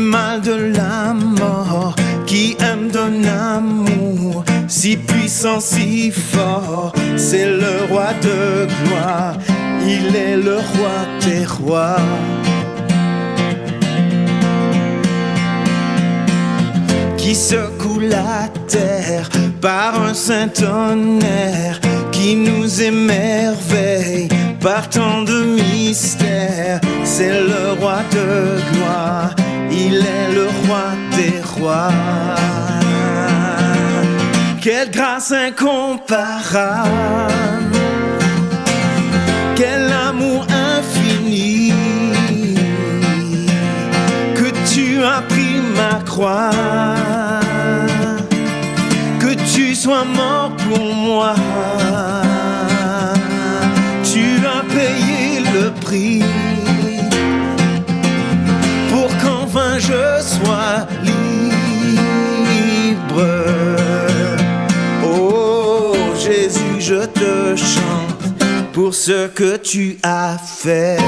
mal de la mort, qui aime d'un amour si puissant, si fort. C'est le roi de gloire, il est le roi des rois. Qui secoue la terre par un saint tonnerre, qui nous émerveille par tant de mystères. C'est le roi de gloire, il est le roi des rois. Quelle grâce incomparable, quel amour infini, que tu as pris ma croix, que tu sois mort pour moi. Tu as payé le prix pour qu'enfin je sois libre. Oh Jésus, je te chante pour ce que tu as fait.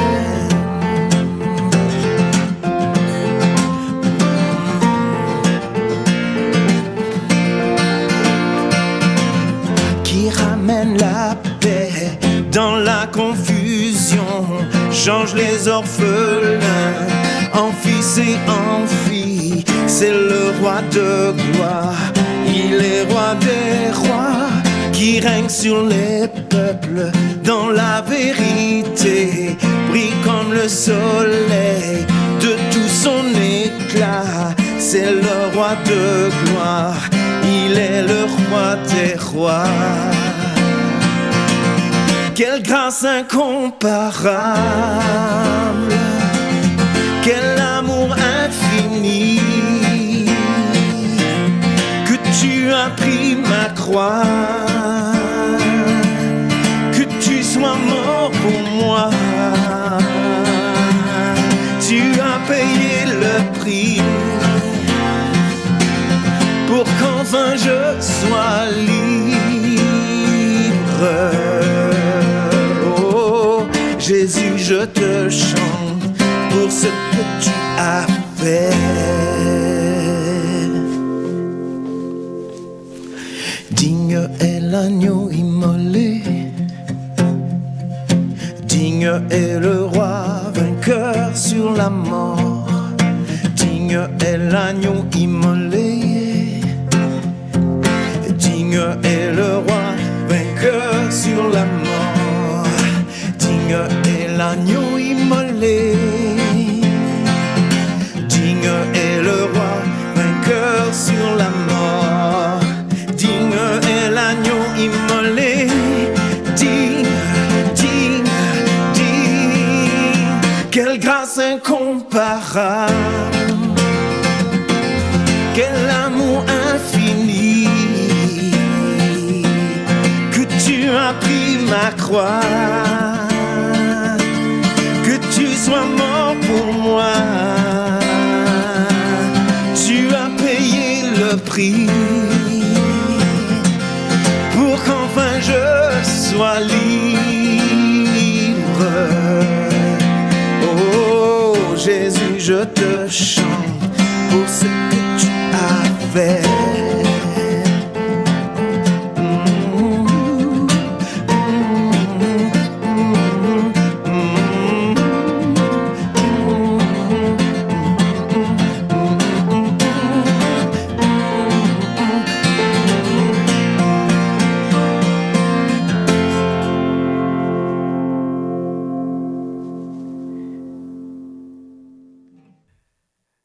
Qui ramène la paix dans la confusion, change les orphelins en fils et en filles. C'est le roi de gloire, il est roi des rois, qui règne sur les peuples dans la vérité, brille comme le soleil de tout son éclat. C'est le roi de gloire, il est le roi des rois. Quelle grâce incomparable, quel amour infini, que tu as pris ma croix, que tu sois mort pour moi. Tu as payé le prix pour qu'enfin je sois libre. Oh Jésus, je te chante pour ce que tu as fait. Digne est l'agneau immolé, digne est le roi vainqueur sur la mort. Digne est l'agneau immolé, digne est le roi vainqueur sur la mort. Digne est l'agneau immolé, digne est le roi vainqueur sur la mort. Digne est l'agneau immolé, digne, digne, digne. Quelle grâce incomparable, quel amour infini, que tu as pris ma croix, que tu sois mort pour moi. Tu as payé le prix pour qu'enfin je sois libre. Oh Jésus, je te chante pour ce que tu as fait.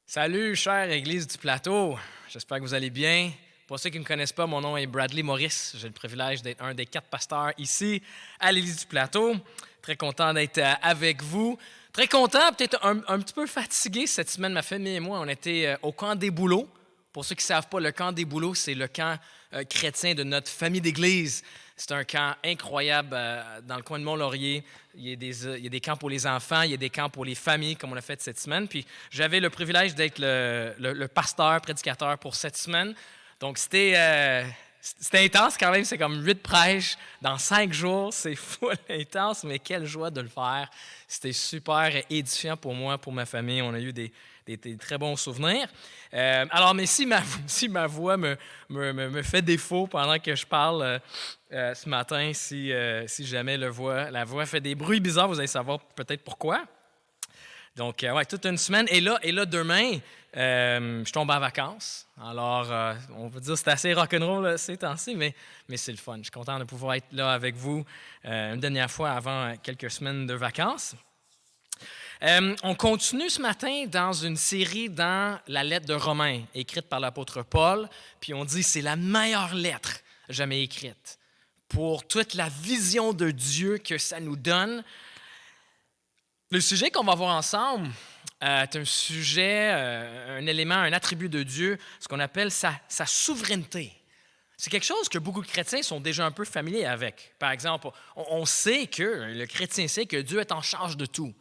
Salut, chère Église du Plateau. J'espère que vous allez bien. Pour ceux qui ne me connaissent pas, mon nom est Bradley Maurice. J'ai le privilège d'être un des 4 pasteurs ici à l'Église du Plateau. Très content d'être avec vous. Très content, peut-être un petit peu fatigué cette semaine. Ma famille et moi, on était au camp des bouleaux. Pour ceux qui ne savent pas, le camp des bouleaux, c'est le camp chrétien de notre famille d'église. C'est un camp incroyable dans le coin de Mont-Laurier. Il y a des camps pour les enfants, il y a des camps pour les familles, comme on a fait cette semaine. Puis j'avais le privilège d'être le pasteur, prédicateur pour cette semaine. Donc c'était intense quand même, c'est comme 8 prêches dans 5 jours. C'est full intense, mais quelle joie de le faire. C'était super édifiant pour moi, pour ma famille. On a eu des des très bons souvenirs. Alors, mais si ma voix me fait défaut pendant que je parle ce matin, si jamais la voix fait des bruits bizarres, vous allez savoir peut-être pourquoi. Donc, ouais, toute une semaine. Et là demain, je tombe en vacances. Alors, on peut dire que c'est assez rock'n'roll ces temps-ci, mais c'est le fun. Je suis content de pouvoir être là avec vous une dernière fois avant quelques semaines de vacances. On continue ce matin dans une série dans la lettre de Romains, écrite par l'apôtre Paul. Puis on dit que c'est la meilleure lettre jamais écrite pour toute la vision de Dieu que ça nous donne. Le sujet qu'on va voir ensemble est un sujet, un élément, un attribut de Dieu, ce qu'on appelle sa souveraineté. C'est quelque chose que beaucoup de chrétiens sont déjà un peu familiers avec. Par exemple, on sait que, le chrétien sait que Dieu est en charge de tout.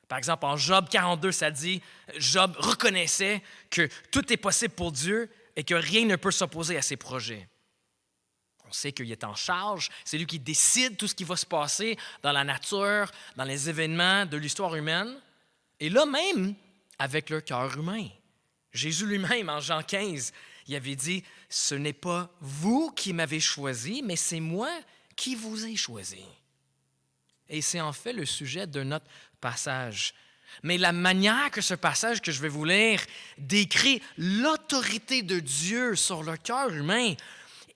Par exemple, en Job 42, ça dit, Job reconnaissait que tout est possible pour Dieu et que rien ne peut s'opposer à ses projets. On sait qu'il est en charge, c'est lui qui décide tout ce qui va se passer dans la nature, dans les événements de l'histoire humaine. Et là même, avec le cœur humain. Jésus lui-même, en Jean 15, il avait dit, « Ce n'est pas vous qui m'avez choisi, mais c'est moi qui vous ai choisi. » Et c'est en fait le sujet de notre passage. Mais la manière que ce passage que je vais vous lire décrit l'autorité de Dieu sur le cœur humain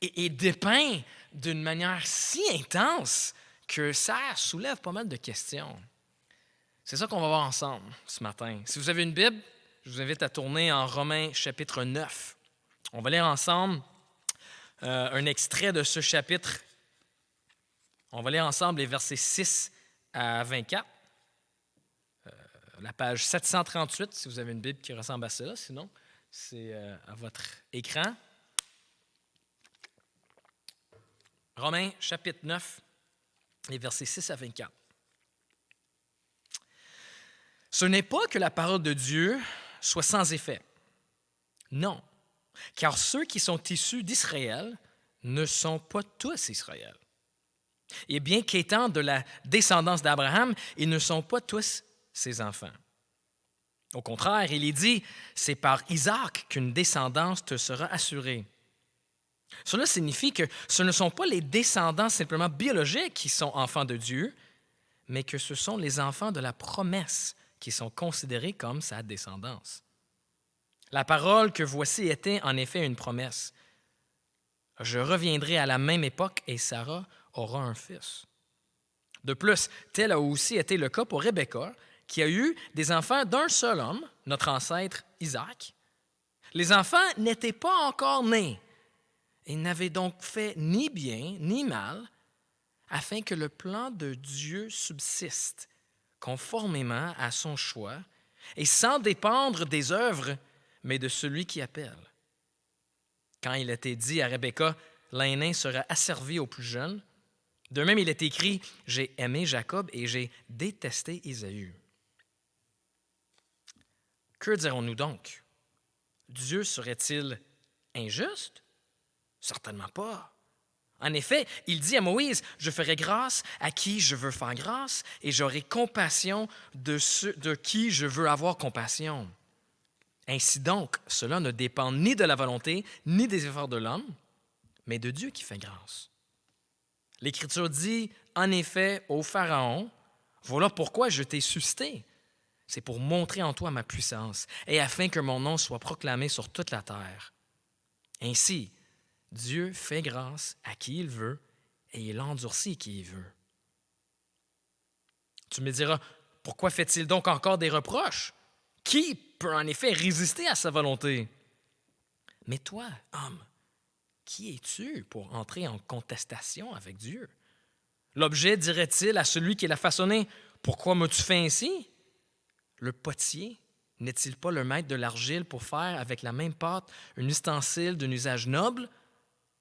et dépeint d'une manière si intense que ça soulève pas mal de questions. C'est ça qu'on va voir ensemble ce matin. Si vous avez une Bible, je vous invite à tourner en Romains chapitre 9. On va lire ensemble un extrait de ce chapitre. On va lire ensemble les versets 6 à 24. La page 738, si vous avez une Bible qui ressemble à cela. Sinon, c'est à votre écran. Romains chapitre 9, les versets 6 à 24. Ce n'est pas que la parole de Dieu soit sans effet. Non, car ceux qui sont issus d'Israël ne sont pas tous Israël. Et bien qu'étant de la descendance d'Abraham, ils ne sont pas tous ses enfants. Au contraire, il est dit, c'est par Isaac qu'une descendance te sera assurée. Cela signifie que ce ne sont pas les descendants simplement biologiques qui sont enfants de Dieu, mais que ce sont les enfants de la promesse qui sont considérés comme sa descendance. La parole que voici était en effet une promesse. Je reviendrai à la même époque et Sarah aura un fils. De plus, tel a aussi été le cas pour Rebecca, qui a eu des enfants d'un seul homme, notre ancêtre Isaac. Les enfants n'étaient pas encore nés et n'avaient donc fait ni bien ni mal, afin que le plan de Dieu subsiste conformément à son choix et sans dépendre des œuvres, mais de celui qui appelle. Quand il était dit à Rebecca, l'aîné sera asservi au plus jeune, de même il est écrit, j'ai aimé Jacob et j'ai détesté Ésaü. Que dirons-nous donc? Dieu serait-il injuste? Certainement pas. En effet, il dit à Moïse, « Je ferai grâce à qui je veux faire grâce et j'aurai compassion de ceux de qui je veux avoir compassion. » Ainsi donc, cela ne dépend ni de la volonté, ni des efforts de l'homme, mais de Dieu qui fait grâce. L'Écriture dit, en effet, au Pharaon, « Voilà pourquoi je t'ai suscité. C'est pour montrer en toi ma puissance et afin que mon nom soit proclamé sur toute la terre. » Ainsi, Dieu fait grâce à qui il veut et il endurcit qui il veut. Tu me diras, pourquoi fait-il donc encore des reproches? Qui peut en effet résister à sa volonté? Mais toi, homme, qui es-tu pour entrer en contestation avec Dieu? L'objet dirait-il à celui qui l'a façonné, « Pourquoi m'as-tu fait ainsi? » Le potier n'est-il pas le maître de l'argile pour faire avec la même pâte un ustensile d'un usage noble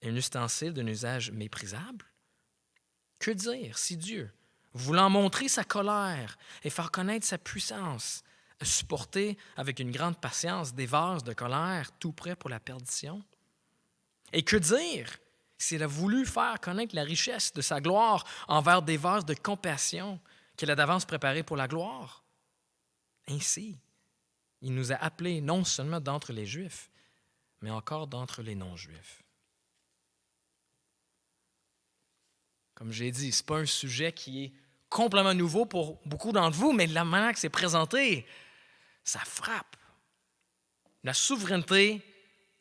et un ustensile d'un usage méprisable? Que dire si Dieu, voulant montrer sa colère et faire connaître sa puissance, a supporté avec une grande patience des vases de colère tout prêts pour la perdition? Et que dire s'il a voulu faire connaître la richesse de sa gloire envers des vases de compassion qu'il a d'avance préparés pour la gloire? Ainsi, Il nous a appelés non seulement d'entre les Juifs, mais encore d'entre les non-Juifs. Comme j'ai dit, ce n'est pas un sujet qui est complètement nouveau pour beaucoup d'entre vous, mais de la manière que c'est présenté, ça frappe. La souveraineté,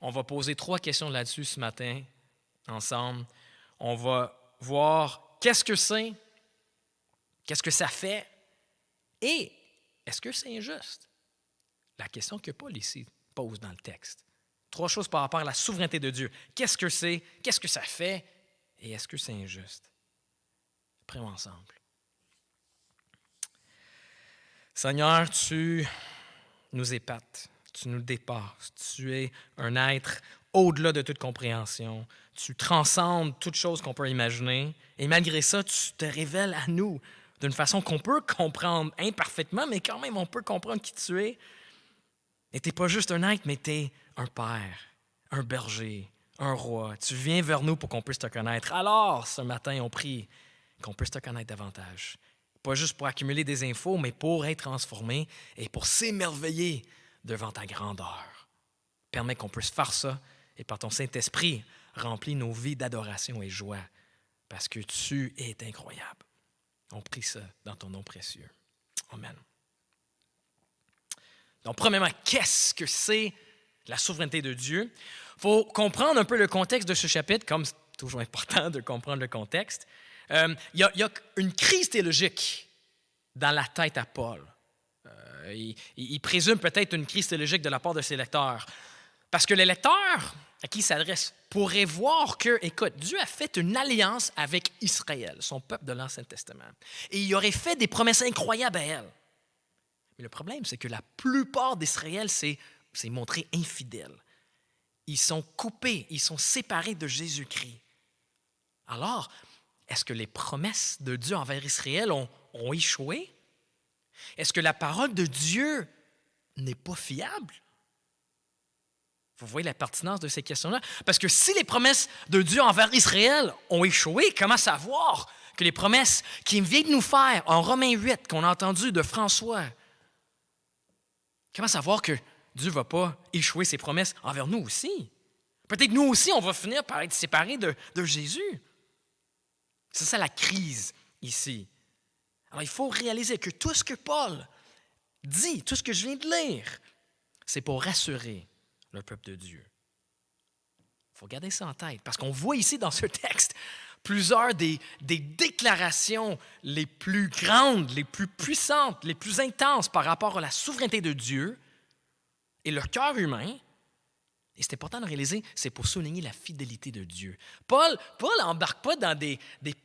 on va poser 3 questions là-dessus ce matin, ensemble. On va voir qu'est-ce que c'est, qu'est-ce que ça fait, et est-ce que c'est injuste? La question que Paul ici pose dans le texte. 3 choses par rapport à la souveraineté de Dieu. Qu'est-ce que c'est, qu'est-ce que ça fait, et est-ce que c'est injuste? Prions ensemble. Seigneur, tu nous épates, tu nous dépasses, tu es un être au-delà de toute compréhension. Tu transcendes toute chose qu'on peut imaginer, et malgré ça, tu te révèles à nous d'une façon qu'on peut comprendre imparfaitement, mais quand même on peut comprendre qui tu es. Et tu n'es pas juste un être, mais tu es un père, un berger, un roi. Tu viens vers nous pour qu'on puisse te connaître. Alors, ce matin, on prie qu'on puisse te connaître davantage. Pas juste pour accumuler des infos, mais pour être transformé et pour s'émerveiller devant ta grandeur. Permets qu'on puisse faire ça et par ton Saint-Esprit, remplis nos vies d'adoration et joie parce que tu es incroyable. On prie ça dans ton nom précieux. Amen. Donc, premièrement, qu'est-ce que c'est la souveraineté de Dieu? Il faut comprendre un peu le contexte de ce chapitre, comme c'est toujours important de comprendre le contexte. Il y a une crise théologique dans la tête à Paul. Il présume peut-être une crise théologique de la part de ses lecteurs. Parce que les lecteurs à qui il s'adresse pourraient voir que, écoute, Dieu a fait une alliance avec Israël, son peuple de l'Ancien Testament. Et il aurait fait des promesses incroyables à elle. Mais le problème, c'est que la plupart d'Israël s'est montré infidèle. Ils sont coupés, ils sont séparés de Jésus-Christ. Alors, est-ce que les promesses de Dieu envers Israël ont échoué? Est-ce que la parole de Dieu n'est pas fiable? Vous voyez la pertinence de ces questions-là? Parce que si les promesses de Dieu envers Israël ont échoué, comment savoir que les promesses qu'il vient de nous faire en Romains 8, qu'on a entendu de François, comment savoir que Dieu ne va pas échouer ses promesses envers nous aussi? Peut-être nous aussi, on va finir par être séparés de Jésus. C'est ça la crise ici. Alors, il faut réaliser que tout ce que Paul dit, tout ce que je viens de lire, c'est pour rassurer le peuple de Dieu. Il faut garder ça en tête, parce qu'on voit ici dans ce texte plusieurs des déclarations les plus grandes, les plus puissantes, les plus intenses par rapport à la souveraineté de Dieu et le cœur humain. Et c'est important de réaliser, c'est pour souligner la fidélité de Dieu. Paul n'embarque pas dans des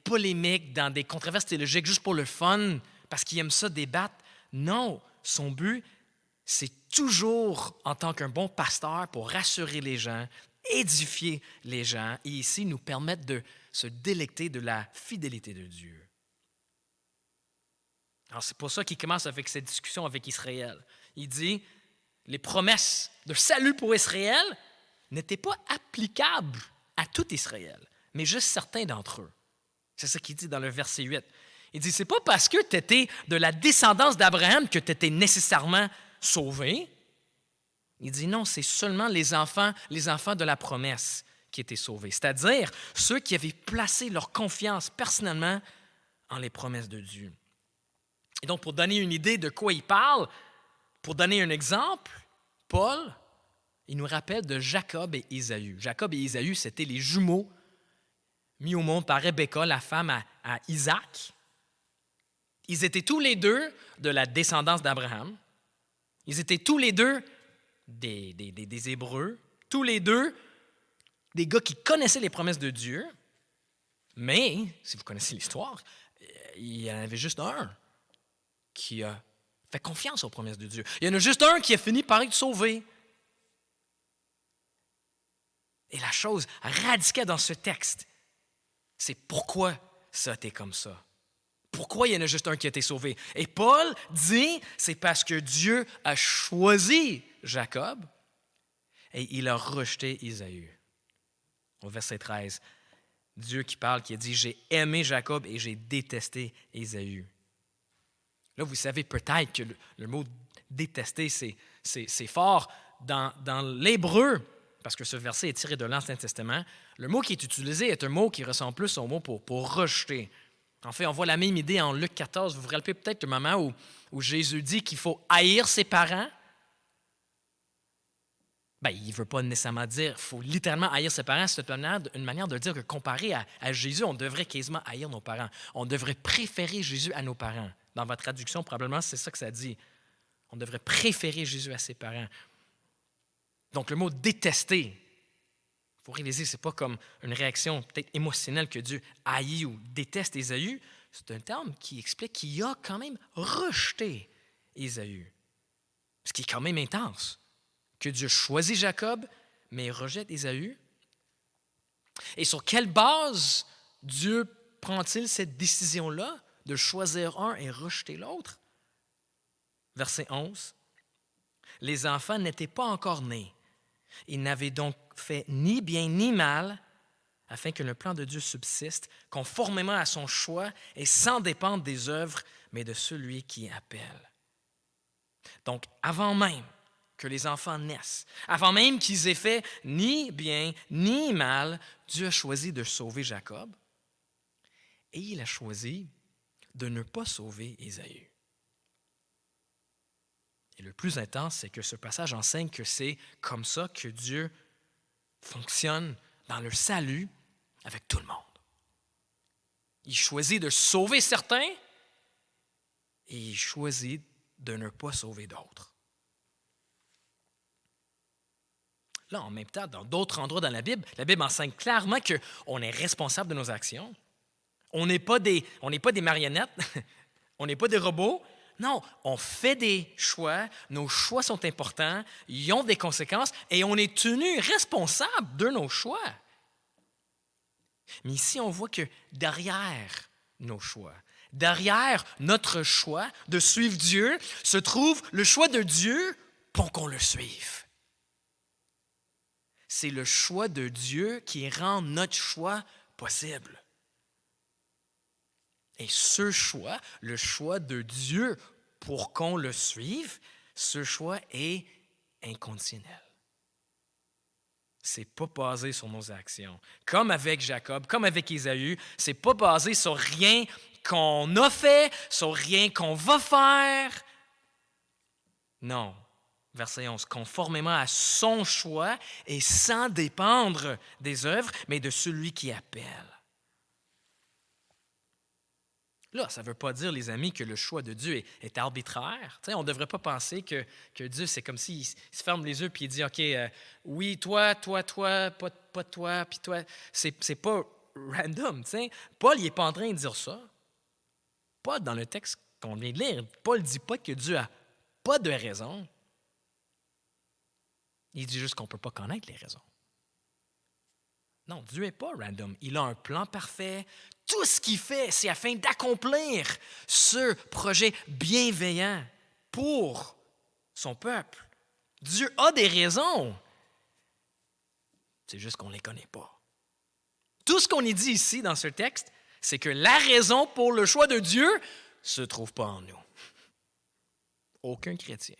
polémiques, dans des controverses théologiques juste pour le fun, parce qu'il aime ça débattre. Non, son but, c'est toujours, en tant qu'un bon pasteur, pour rassurer les gens, édifier les gens, et ici nous permettre de se délecter de la fidélité de Dieu. Alors c'est pour ça qu'il commence avec cette discussion avec Israël. Il dit, les promesses de salut pour Israël n'étaient pas applicables à tout Israël, mais juste certains d'entre eux. C'est ça qu'il dit dans le verset 8. Il dit, c'est pas parce que tu étais de la descendance d'Abraham que tu étais nécessairement sauvé. Il dit non, c'est seulement les enfants de la promesse qui étaient sauvés, c'est-à-dire ceux qui avaient placé leur confiance personnellement en les promesses de Dieu. Et donc, pour donner une idée de quoi il parle, pour donner un exemple, Paul, il nous rappelle de Jacob et Ésaü. Jacob et Ésaü, c'était les jumeaux mis au monde par Rebecca, la femme à Isaac. Ils étaient tous les deux de la descendance d'Abraham. Ils étaient tous les deux des Hébreux, tous les deux des gars qui connaissaient les promesses de Dieu. Mais, si vous connaissez l'histoire, il y en avait juste un qui a fait confiance aux promesses de Dieu. Il y en a juste un qui a fini par être sauvé. Et la chose radicale dans ce texte, c'est pourquoi ça a été comme ça. Pourquoi il y en a juste un qui a été sauvé? Et Paul dit, c'est parce que Dieu a choisi Jacob et il a rejeté Ésaü. Au verset 13, Dieu qui parle, qui a dit, j'ai aimé Jacob et j'ai détesté Ésaü. Là, vous savez peut-être que le mot détester, c'est fort. Dans l'hébreu, parce que ce verset est tiré de l'Ancien Testament, le mot qui est utilisé est un mot qui ressemble plus au mot pour rejeter. En fait, on voit la même idée en Luc 14. Vous vous rappelez peut-être du moment où Jésus dit qu'il faut haïr ses parents. Il ne veut pas nécessairement dire qu'il faut littéralement haïr ses parents. C'est une manière de dire que comparé à Jésus, on devrait quasiment haïr nos parents. On devrait préférer Jésus à nos parents. Dans votre traduction, probablement, c'est ça que ça dit. On devrait préférer Jésus à ses parents. Donc, le mot « détester », il faut réaliser, ce n'est pas comme une réaction peut-être émotionnelle que Dieu haït ou déteste Ésaü. C'est un terme qui explique qu'il a quand même rejeté Ésaü. Ce qui est quand même intense. Que Dieu choisit Jacob, mais rejette Ésaü. Et sur quelle base Dieu prend-il cette décision-là de choisir un et rejeter l'autre? Verset 11. « Les enfants n'étaient pas encore nés. Ils n'avaient donc fait ni bien ni mal, afin que le plan de Dieu subsiste, conformément à son choix et sans dépendre des œuvres, mais de celui qui appelle. » Donc, avant même que les enfants naissent, avant même qu'ils aient fait ni bien ni mal, Dieu a choisi de sauver Jacob et il a choisi de ne pas sauver Ésaü. Et le plus intense, c'est que ce passage enseigne que c'est comme ça que Dieu fonctionne dans le salut avec tout le monde. Il choisit de sauver certains et il choisit de ne pas sauver d'autres. Là, en même temps, dans d'autres endroits dans la Bible enseigne clairement qu'on est responsable de nos actions. On n'est pas des marionnettes, on n'est pas des robots. Non, on fait des choix, nos choix sont importants, ils ont des conséquences et on est tenu responsable de nos choix. Mais ici, on voit que derrière nos choix, derrière notre choix de suivre Dieu, se trouve le choix de Dieu pour qu'on le suive. C'est le choix de Dieu qui rend notre choix possible. Et ce choix, le choix de Dieu pour qu'on le suive, ce choix est inconditionnel. C'est pas basé sur nos actions. Comme avec Jacob, comme avec Ésaü, c'est pas basé sur rien qu'on a fait, sur rien qu'on va faire. Non. Verset 11, conformément à son choix et sans dépendre des œuvres, mais de celui qui appelle. Là, ça ne veut pas dire, les amis, que le choix de Dieu est arbitraire. Tu sais, on ne devrait pas penser que Dieu, c'est comme s'il se ferme les yeux et il dit, OK, oui, toi, pas toi, puis toi. C'est pas random. Tu sais. Paul, il n'est pas en train de dire ça. Pas dans le texte qu'on vient de lire. Paul ne dit pas que Dieu n'a pas de raison. Il dit juste qu'on ne peut pas connaître les raisons. Non, Dieu n'est pas random. Il a un plan parfait. Tout ce qu'il fait, c'est afin d'accomplir ce projet bienveillant pour son peuple. Dieu a des raisons. C'est juste qu'on ne les connaît pas. Tout ce qu'on y dit ici dans ce texte, c'est que la raison pour le choix de Dieu ne se trouve pas en nous. Aucun chrétien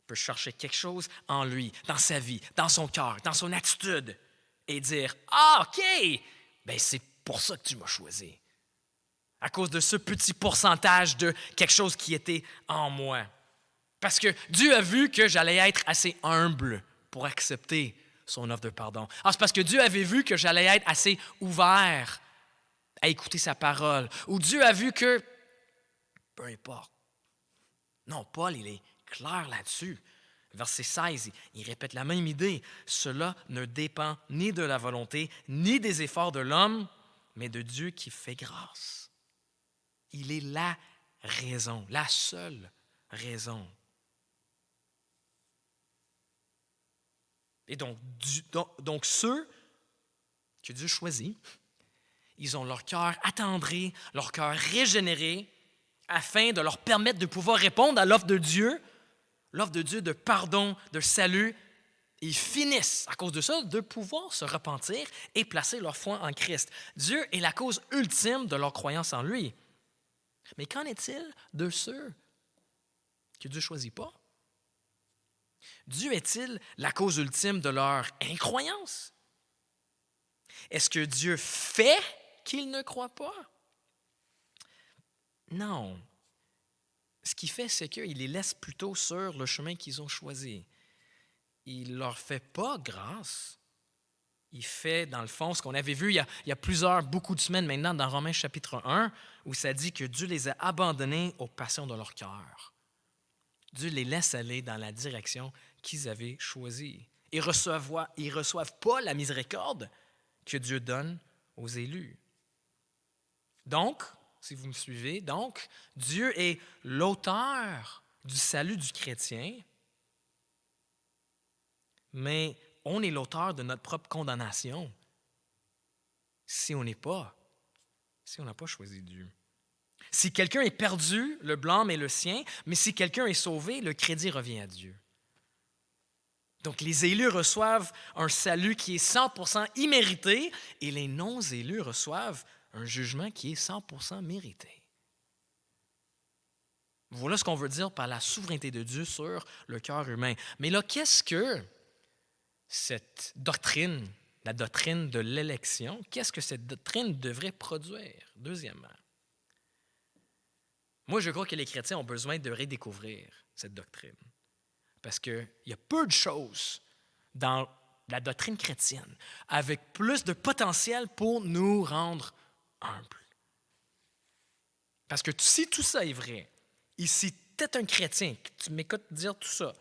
peut chercher quelque chose en lui, dans sa vie, dans son cœur, dans son attitude, et dire « Ah, OK, ben c'est pour ça que tu m'as choisi. À cause de ce petit pourcentage de quelque chose qui était en moi. Parce que Dieu a vu que j'allais être assez humble pour accepter son offre de pardon. Ah, c'est parce que Dieu avait vu que j'allais être assez ouvert à écouter sa parole. Ou Dieu a vu que, peu importe. Non, Paul, il est clair là-dessus. Verset 16, il répète la même idée. Cela ne dépend ni de la volonté, ni des efforts de l'homme, mais de Dieu qui fait grâce. Il est la raison, la seule raison. Et donc ceux que Dieu choisit, ils ont leur cœur attendri, leur cœur régénéré, afin de leur permettre de pouvoir répondre à l'offre de Dieu de pardon, de salut. Ils finissent, à cause de ça, de pouvoir se repentir et placer leur foi en Christ. Dieu est la cause ultime de leur croyance en lui. Mais qu'en est-il de ceux que Dieu ne choisit pas? Dieu est-il la cause ultime de leur incroyance? Est-ce que Dieu fait qu'ils ne croient pas? Non. Ce qu'il fait, c'est qu'il les laisse plutôt sur le chemin qu'ils ont choisi. Il ne leur fait pas grâce. Il fait, dans le fond, ce qu'on avait vu il y a beaucoup de semaines maintenant dans Romains chapitre 1, où ça dit que Dieu les a abandonnés aux passions de leur cœur. Dieu les laisse aller dans la direction qu'ils avaient choisie. Ils ne reçoivent pas la miséricorde que Dieu donne aux élus. Donc, si vous me suivez, Dieu est l'auteur du salut du chrétien, mais on est l'auteur de notre propre condamnation si on n'a pas choisi Dieu. Si quelqu'un est perdu, le blâme est le sien, mais si quelqu'un est sauvé, le crédit revient à Dieu. Donc les élus reçoivent un salut qui est 100% immérité et les non-élus reçoivent un jugement qui est 100% mérité. Voilà ce qu'on veut dire par la souveraineté de Dieu sur le cœur humain. Mais là, qu'est-ce que cette doctrine, la doctrine de l'élection, qu'est-ce que cette doctrine devrait produire? Deuxièmement, moi, je crois que les chrétiens ont besoin de redécouvrir cette doctrine. Parce qu'il y a peu de choses dans la doctrine chrétienne avec plus de potentiel pour nous rendre humbles. Parce que si tout ça est vrai, et si tu es un chrétien, que tu m'écoutes dire tout ça,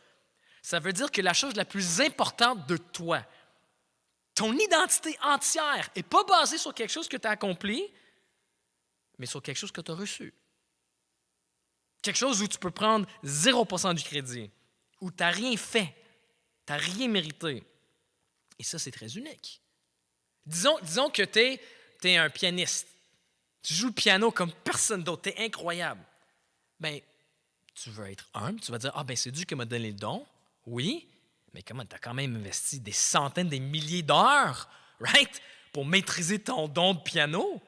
ça veut dire que la chose la plus importante de toi, ton identité entière, n'est pas basée sur quelque chose que tu as accompli, mais sur quelque chose que tu as reçu. Quelque chose où tu peux prendre 0% du crédit, où tu n'as rien fait, tu n'as rien mérité. Et ça, c'est très unique. Disons que tu es un pianiste. Tu joues le piano comme personne d'autre. Tu es incroyable. Bien, tu veux être humble. Tu vas dire, c'est Dieu qui m'a donné le don. Oui, mais comment tu as quand même investi des centaines, des milliers d'heures, right, pour maîtriser ton don de piano.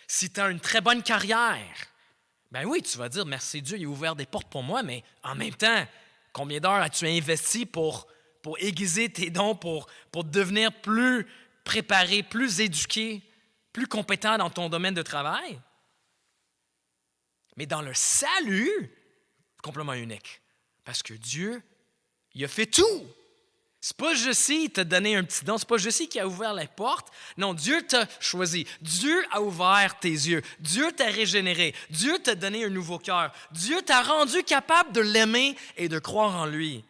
Si tu as une très bonne carrière, ben oui, tu vas dire, merci Dieu, il a ouvert des portes pour moi, mais en même temps, combien d'heures as-tu investi pour aiguiser tes dons, pour devenir plus préparé, plus éduqué, plus compétent dans ton domaine de travail? Mais dans le salut, complètement unique. Parce que Dieu, il a fait tout. C'est pas juste il t'a donné un petit don, c'est pas juste qui a ouvert les portes. Non, Dieu t'a choisi. Dieu a ouvert tes yeux. Dieu t'a régénéré. Dieu t'a donné un nouveau cœur. Dieu t'a rendu capable de l'aimer et de croire en lui.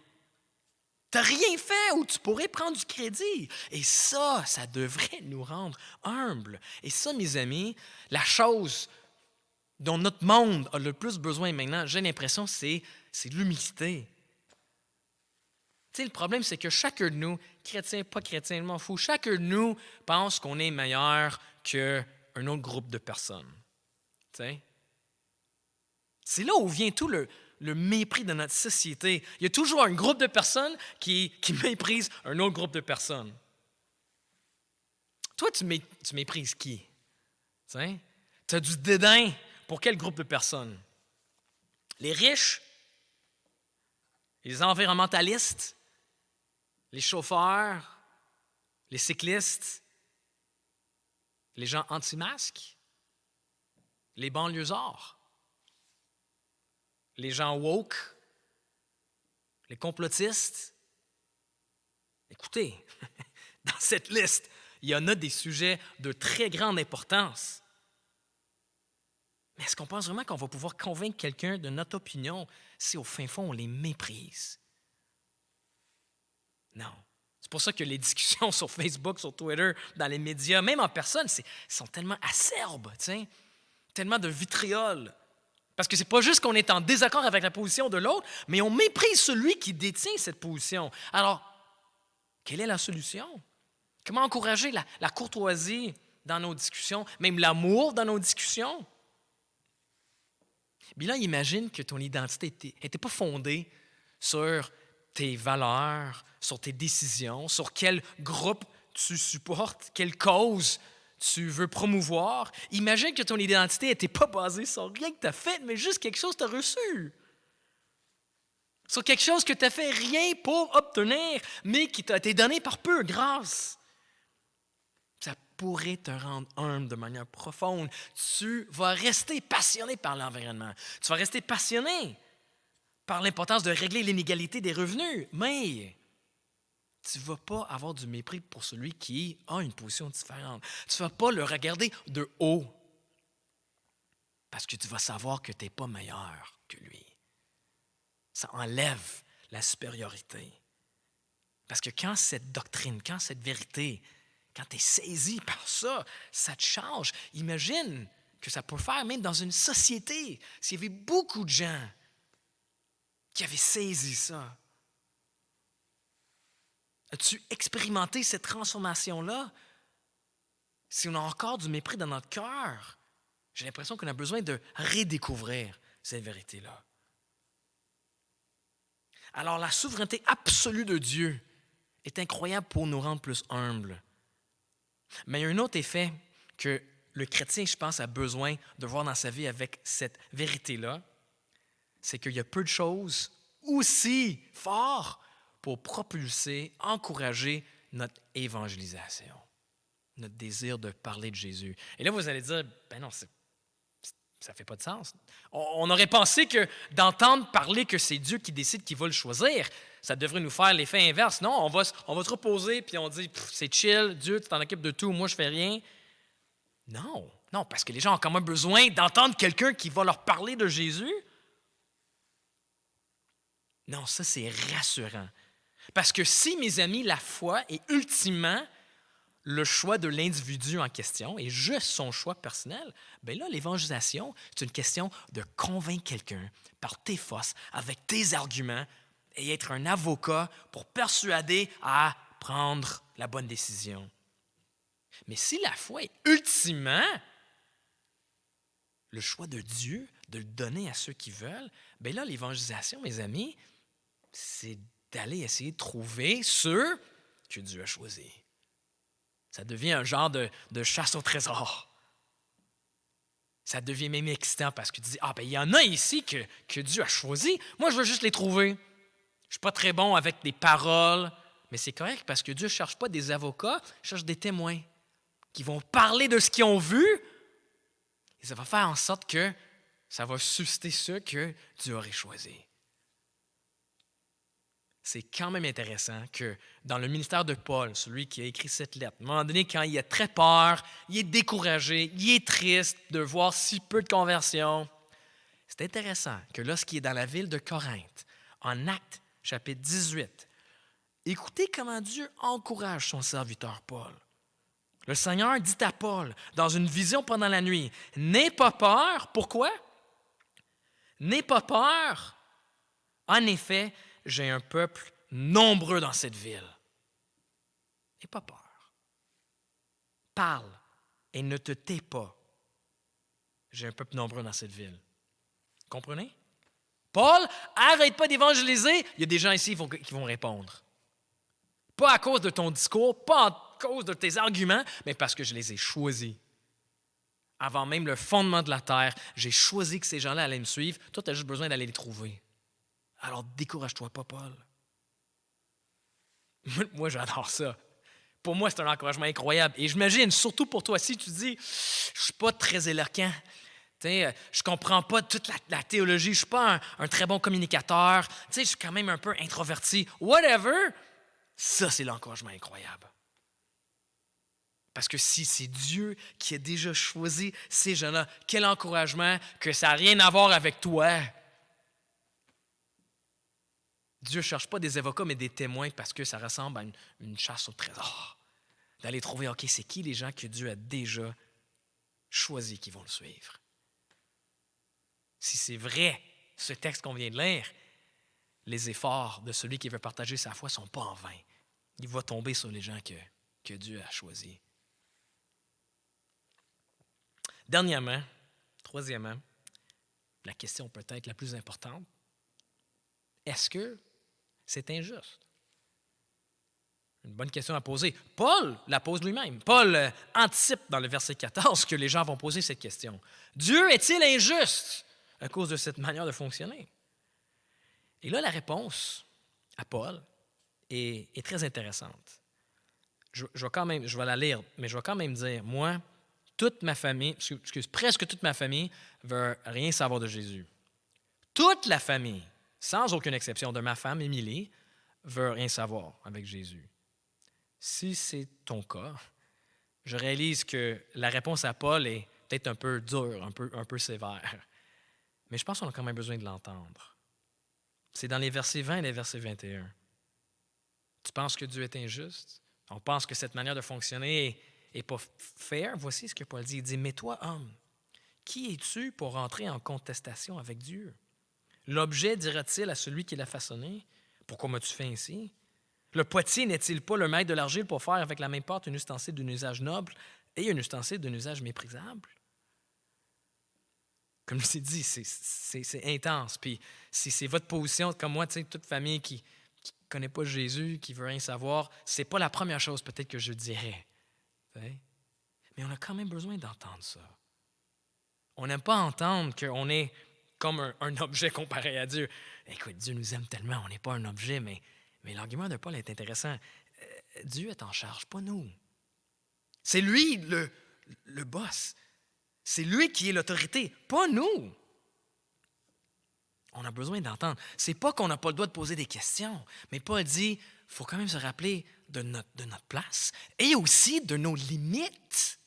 T'as rien fait où tu pourrais prendre du crédit. Et ça devrait nous rendre humbles. Et ça, mes amis, la chose dont notre monde a le plus besoin maintenant, j'ai l'impression, c'est l'humilité. Tu sais, le problème, c'est que chacun de nous, chrétien, pas chrétien, je m'en fous, chacun de nous pense qu'on est meilleur qu'un autre groupe de personnes. Tu sais? C'est là où vient tout le mépris de notre société. Il y a toujours un groupe de personnes qui méprisent un autre groupe de personnes. Toi, tu méprises qui? Tu as du dédain pour quel groupe de personnes? Les riches? Les environnementalistes? Les chauffeurs? Les cyclistes? Les gens anti-masques? Les banlieusards? Les gens woke? Les complotistes? Écoutez, dans cette liste, il y en a des sujets de très grande importance. Mais est-ce qu'on pense vraiment qu'on va pouvoir convaincre quelqu'un de notre opinion si au fin fond on les méprise? Non. C'est pour ça que les discussions sur Facebook, sur Twitter, dans les médias, même en personne, sont tellement acerbes, tellement de vitriol. Parce que c'est pas juste qu'on est en désaccord avec la position de l'autre, mais on méprise celui qui détient cette position. Alors, quelle est la solution? Comment encourager la courtoisie dans nos discussions, même l'amour dans nos discussions? Bien là, imagine que ton identité n'était pas fondée sur tes valeurs, sur tes décisions, sur quel groupe tu supportes, quelle cause tu veux promouvoir. Imagine que ton identité n'était pas basée sur rien que tu as fait, mais juste quelque chose que tu as reçu. sur quelque chose que tu n'as fait rien pour obtenir, mais qui t'a été donné par peu grâce. Ça pourrait te rendre humble de manière profonde. Tu vas rester passionné par l'environnement. Tu vas rester passionné par l'importance de régler l'inégalité des revenus. Mais tu ne vas pas avoir du mépris pour celui qui a une position différente. Tu ne vas pas le regarder de haut parce que tu vas savoir que tu n'es pas meilleur que lui. Ça enlève la supériorité. Parce que quand cette doctrine, quand cette vérité, quand tu es saisi par ça, ça te change. Imagine que ça peut faire même dans une société. S'il y avait beaucoup de gens qui avaient saisi ça. As-tu expérimenté cette transformation-là? Si on a encore du mépris dans notre cœur, j'ai l'impression qu'on a besoin de redécouvrir cette vérité-là. Alors, la souveraineté absolue de Dieu est incroyable pour nous rendre plus humbles. Mais il y a un autre effet que le chrétien, je pense, a besoin de voir dans sa vie avec cette vérité-là, c'est qu'il y a peu de choses aussi fortes pour propulser, encourager notre évangélisation, notre désir de parler de Jésus. Et là, vous allez dire, ben non, ça ne fait pas de sens. On aurait pensé que d'entendre parler que c'est Dieu qui décide qui va le choisir, ça devrait nous faire l'effet inverse. Non, on va se reposer puis on dit, c'est chill, Dieu, tu t'en occupes de tout, moi je fais rien. Non, parce que les gens ont quand même besoin d'entendre quelqu'un qui va leur parler de Jésus. Non, ça c'est rassurant. Parce que si, mes amis, la foi est ultimement le choix de l'individu en question et juste son choix personnel, bien là, l'évangélisation, c'est une question de convaincre quelqu'un par tes forces, avec tes arguments, et être un avocat pour persuader à prendre la bonne décision. Mais si la foi est ultimement le choix de Dieu, de le donner à ceux qui veulent, bien là, l'évangélisation, mes amis, c'est d'aller essayer de trouver ceux que Dieu a choisis. Ça devient un genre de chasse au trésor. Ça devient même excitant parce que tu dis, il y en a ici que Dieu a choisi. Moi, je veux juste les trouver. Je ne suis pas très bon avec des paroles, mais c'est correct parce que Dieu ne cherche pas des avocats, il cherche des témoins qui vont parler de ce qu'ils ont vu et ça va faire en sorte que ça va susciter ceux que Dieu aurait choisis. C'est quand même intéressant que dans le ministère de Paul, celui qui a écrit cette lettre, à un moment donné, quand il a très peur, il est découragé, il est triste de voir si peu de conversions, c'est intéressant que lorsqu'il est dans la ville de Corinthe, en Actes, chapitre 18, écoutez comment Dieu encourage son serviteur Paul. Le Seigneur dit à Paul, dans une vision pendant la nuit, « N'aie pas peur. » Pourquoi? « N'aie pas peur. En effet, j'ai un peuple nombreux dans cette ville. » N'aie pas peur. Parle et ne te tais pas. J'ai un peuple nombreux dans cette ville. Comprenez? Paul, arrête pas d'évangéliser. Il y a des gens ici qui vont répondre. Pas à cause de ton discours, pas à cause de tes arguments, mais parce que je les ai choisis. Avant même le fondement de la terre, j'ai choisi que ces gens-là allaient me suivre. Toi, tu as juste besoin d'aller les trouver. Alors, décourage-toi pas, Paul. Moi, j'adore ça. Pour moi, c'est un encouragement incroyable. Et j'imagine, surtout pour toi, si tu dis, je ne suis pas très éloquent, je ne comprends pas toute la théologie, je ne suis pas un très bon communicateur, je suis quand même un peu introverti, whatever, ça, c'est l'encouragement incroyable. Parce que si c'est Dieu qui a déjà choisi ces gens-là, quel encouragement que ça n'a rien à voir avec toi. Dieu ne cherche pas des avocats, mais des témoins parce que ça ressemble à une chasse au trésor. D'aller trouver, OK, c'est qui les gens que Dieu a déjà choisis qui vont le suivre. Si c'est vrai, ce texte qu'on vient de lire, les efforts de celui qui veut partager sa foi ne sont pas en vain. Il va tomber sur les gens que Dieu a choisis. Dernièrement, troisièmement, la question peut-être la plus importante, est-ce que c'est injuste? Une bonne question à poser. Paul la pose lui-même. Paul anticipe dans le verset 14 que les gens vont poser cette question. Dieu est-il injuste à cause de cette manière de fonctionner? Et là, la réponse à Paul est très intéressante. Je vais la lire, mais je vais quand même dire, moi, toute ma famille, presque toute ma famille veut rien savoir de Jésus. Toute la famille, sans aucune exception, de ma femme, Émilie, veut rien savoir avec Jésus. Si c'est ton cas, je réalise que la réponse à Paul est peut-être un peu dure, un peu sévère. Mais je pense qu'on a quand même besoin de l'entendre. C'est dans les versets 20 et les versets 21. Tu penses que Dieu est injuste? On pense que cette manière de fonctionner n'est pas fair. Voici ce que Paul dit. Il dit, « Mais toi, homme, qui es-tu pour entrer en contestation avec Dieu? L'objet dira-t-il à celui qui l'a façonné? Pourquoi m'as-tu fait ainsi? Le potier n'est-il pas le maître de l'argile pour faire avec la même pâte un ustensile d'un usage noble et un ustensile d'un usage méprisable? » Comme je t'ai dit, c'est intense. Puis si c'est votre position, comme moi, toute famille qui ne connaît pas Jésus, qui ne veut rien savoir, ce n'est pas la première chose peut-être que je dirais. Mais on a quand même besoin d'entendre ça. On n'aime pas entendre qu'on est comme un objet comparé à Dieu. Écoute, Dieu nous aime tellement, on n'est pas un objet, mais l'argument de Paul est intéressant. Dieu est en charge, pas nous. C'est lui le boss. C'est lui qui est l'autorité, pas nous. On a besoin d'entendre. C'est pas qu'on n'a pas le droit de poser des questions, mais Paul dit, il faut quand même se rappeler de notre place et aussi de nos limites.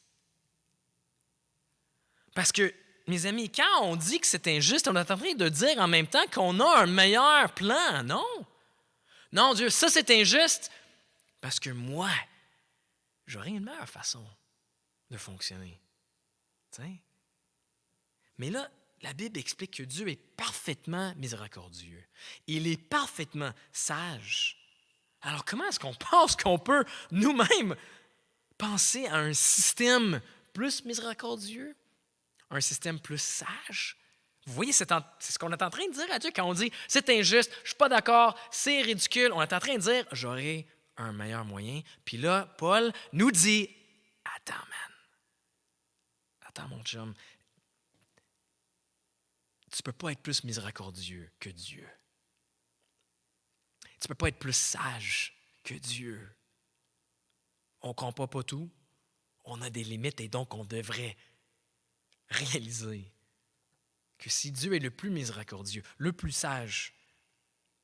Parce que, mes amis, quand on dit que c'est injuste, on est en train de dire en même temps qu'on a un meilleur plan, non? Non, Dieu, ça c'est injuste parce que moi, j'aurais une meilleure façon de fonctionner. T'sais? Mais là, la Bible explique que Dieu est parfaitement miséricordieux. Il est parfaitement sage. Alors, comment est-ce qu'on pense qu'on peut nous-mêmes penser à un système plus miséricordieux? Un système plus sage? Vous voyez, c'est ce qu'on est en train de dire à Dieu quand on dit « c'est injuste, je ne suis pas d'accord, c'est ridicule ». On est en train de dire « j'aurai un meilleur moyen ». Puis là, Paul nous dit « attends, man. Attends, mon chum. Tu ne peux pas être plus miséricordieux que Dieu. Tu ne peux pas être plus sage que Dieu. On ne comprend pas tout. On a des limites et donc on devrait réaliser que si Dieu est le plus miséricordieux, le plus sage,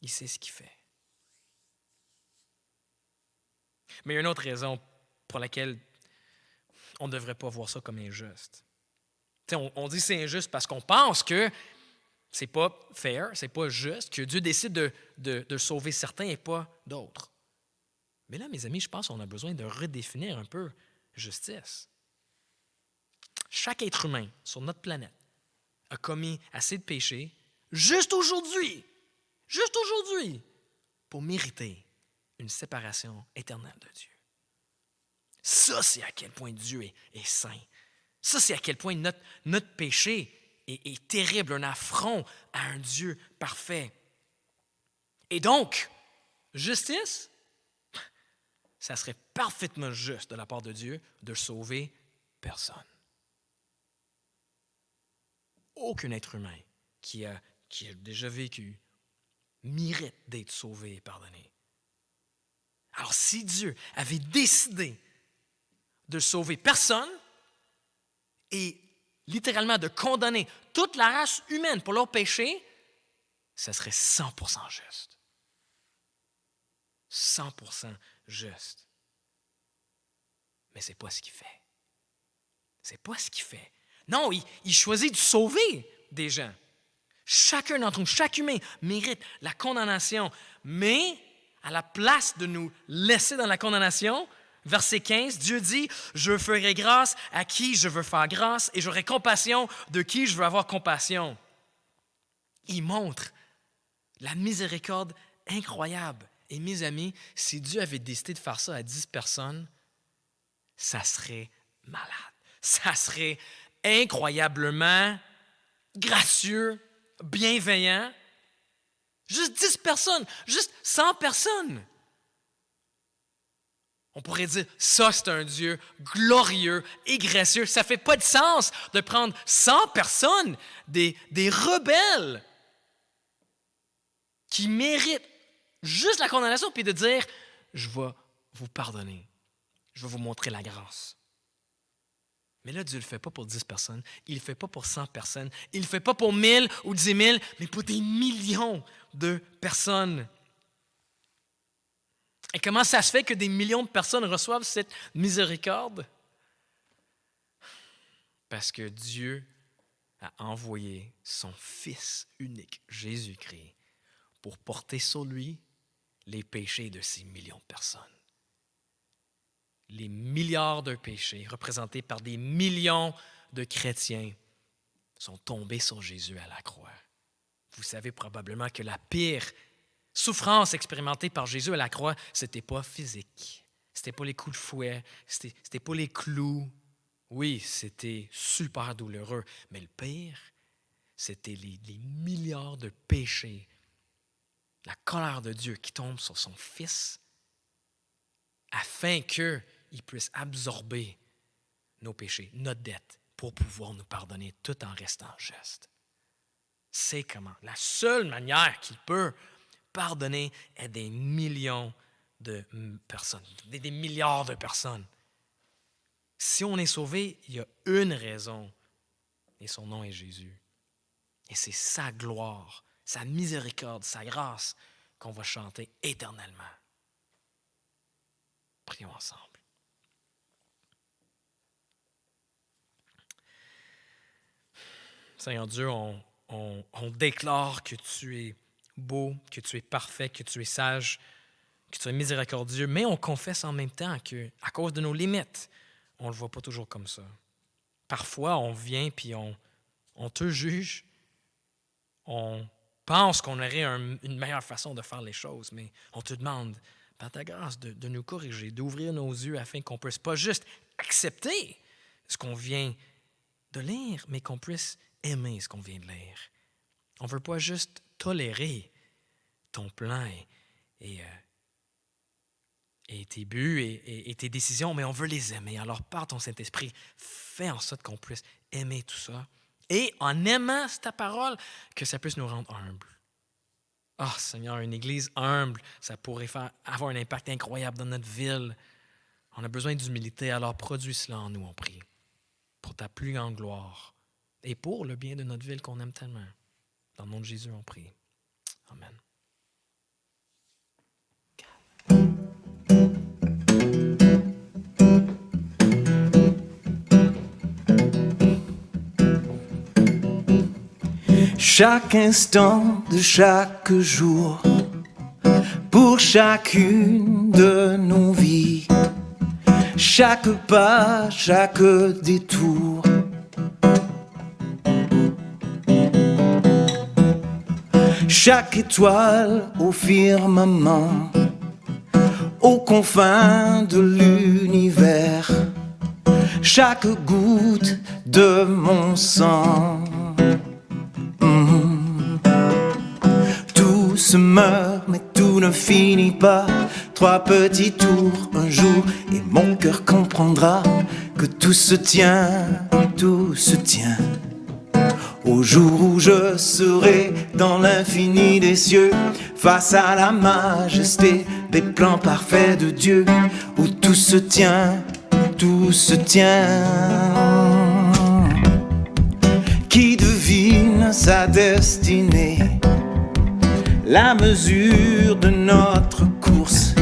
il sait ce qu'il fait. Mais il y a une autre raison pour laquelle on ne devrait pas voir ça comme injuste. On dit que c'est injuste parce qu'on pense que c'est pas fair, c'est pas juste, que Dieu décide de sauver certains et pas d'autres. Mais là, mes amis, je pense qu'on a besoin de redéfinir un peu justice. Chaque être humain sur notre planète a commis assez de péchés juste aujourd'hui, pour mériter une séparation éternelle de Dieu. Ça, c'est à quel point Dieu est saint. Ça, c'est à quel point notre péché est terrible, un affront à un Dieu parfait. Et donc, justice, ça serait parfaitement juste de la part de Dieu de sauver personne. Aucun être humain qui a déjà vécu mérite d'être sauvé et pardonné. Alors, si Dieu avait décidé de sauver personne et littéralement de condamner toute la race humaine pour leur péché, ça serait 100% juste. 100% juste. Mais ce n'est pas ce qu'il fait. C'est pas ce qu'il fait. Non, il choisit de sauver des gens. Chacun d'entre nous, chaque humain mérite la condamnation, mais à la place de nous laisser dans la condamnation, verset 15, Dieu dit « Je ferai grâce à qui je veux faire grâce et j'aurai compassion de qui je veux avoir compassion. » Il montre la miséricorde incroyable. Et mes amis, si Dieu avait décidé de faire ça à 10 personnes, ça serait malade. Ça serait incroyablement gracieux, bienveillant. Juste 10 personnes, juste 100 personnes. On pourrait dire, ça c'est un Dieu glorieux et gracieux. Ça ne fait pas de sens de prendre 100 personnes, des rebelles. qui mérite juste la condamnation, puis de dire, je vais vous pardonner, je vais vous montrer la grâce. Mais là, Dieu ne le fait pas pour 10 personnes, il ne le fait pas pour 100 personnes, il ne le fait pas pour 1000 ou 10 000, mais pour des millions de personnes. Et comment ça se fait que des millions de personnes reçoivent cette miséricorde? Parce que Dieu a envoyé son Fils unique, Jésus-Christ, pour porter sur lui les péchés de ces millions de personnes. Les milliards de péchés représentés par des millions de chrétiens sont tombés sur Jésus à la croix. Vous savez probablement que la pire souffrance expérimentée par Jésus à la croix, ce n'était pas physique, ce n'était pas les coups de fouet, ce n'était pas les clous. Oui, c'était super douloureux, mais le pire, c'était les milliards de péchés, la colère de Dieu qui tombe sur son Fils afin qu'il puisse absorber nos péchés, notre dette, pour pouvoir nous pardonner tout en restant juste. C'est comment? La seule manière qu'il peut pardonner est des millions de personnes, des milliards de personnes. Si on est sauvé, il y a une raison, et son nom est Jésus. Et c'est sa gloire, sa miséricorde, sa grâce qu'on va chanter éternellement. Prions ensemble. Seigneur Dieu, on déclare que tu es beau, que tu es parfait, que tu es sage, que tu es miséricordieux, mais on confesse en même temps qu'à cause de nos limites, on ne le voit pas toujours comme ça. Parfois, on vient puis on te juge, on pense qu'on aurait une meilleure façon de faire les choses, mais on te demande, par ta grâce, de nous corriger, d'ouvrir nos yeux afin qu'on ne puisse pas juste accepter ce qu'on vient de lire, mais qu'on puisse aimer ce qu'on vient de lire. On ne veut pas juste tolérer ton plan et tes buts et tes décisions, mais on veut les aimer. Alors, par ton Saint-Esprit, fais en sorte qu'on puisse aimer tout ça. Et en aimant ta parole, que ça puisse nous rendre humbles. Ah, Seigneur, une Église humble, ça pourrait avoir un impact incroyable dans notre ville. On a besoin d'humilité, alors produis cela en nous, on prie. Pour ta plus grande gloire et pour le bien de notre ville qu'on aime tellement. Dans le nom de Jésus, on prie. Amen. Chaque instant de chaque jour, pour chacune de nos vies, chaque pas, chaque détour, chaque étoile au firmament, aux confins de l'univers, chaque goutte de mon sang. Tout se meurt, mais tout ne finit pas. 3 petits tours un jour, et mon cœur comprendra que tout se tient, tout se tient. Au jour où je serai dans l'infini des cieux, face à la majesté des plans parfaits de Dieu, où tout se tient, tout se tient. Qui devine sa destinée, la mesure de notre course,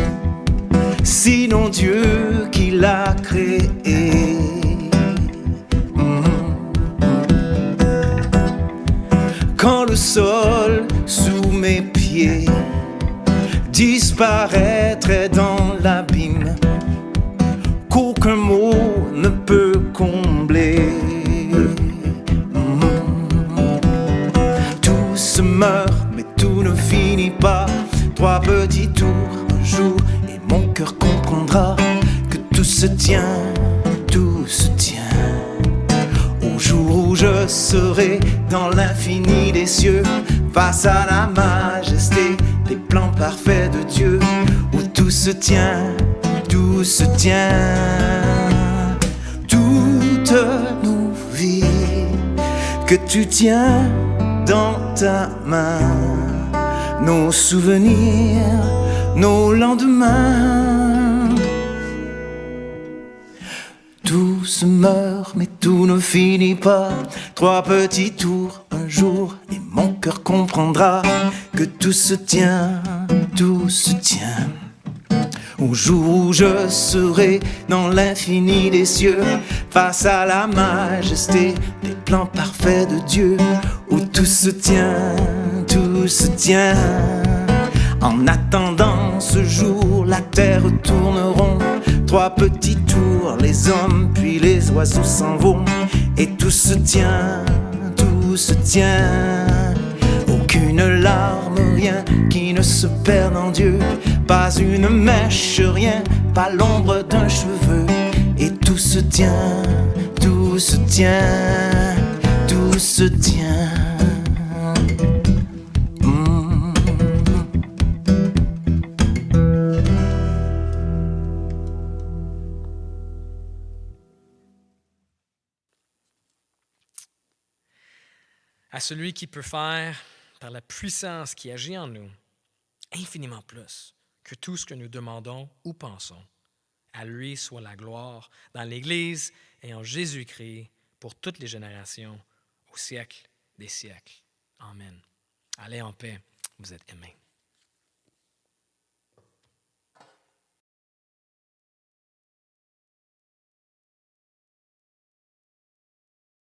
sinon Dieu qui l'a créé. Quand le sol sous mes pieds disparaîtrait dans l'abîme, qu'aucun mot ne peut combler. Tout se meurt, mais tout ne finit pas. 3 petits tours un jour, et mon cœur comprendra que tout se tient, tout se tient. Au jour où je serai dans l'infini des cieux, face à la majesté des plans parfaits de Dieu, où tout se tient, tout se tient. Toutes nos vies que tu tiens dans ta main, nos souvenirs, nos lendemains. Tout se meurt, mais tout ne finit pas. 3 petits tours, un jour, et mon cœur comprendra que tout se tient, tout se tient. Au jour où je serai dans l'infini des cieux, face à la majesté des plans parfaits de Dieu, où tout se tient, tout se tient. En attendant ce jour, la terre tourne rond. 3 petits tours, les hommes puis les oiseaux s'en vont. Et tout se tient, tout se tient. Aucune larme, rien qui ne se perde en Dieu. Pas une mèche, rien, pas l'ombre d'un cheveu. Et tout se tient, tout se tient, tout se tient. À celui qui peut faire, par la puissance qui agit en nous, infiniment plus que tout ce que nous demandons ou pensons. À lui soit la gloire dans l'Église et en Jésus-Christ pour toutes les générations, au siècle des siècles. Amen. Allez en paix, vous êtes aimés.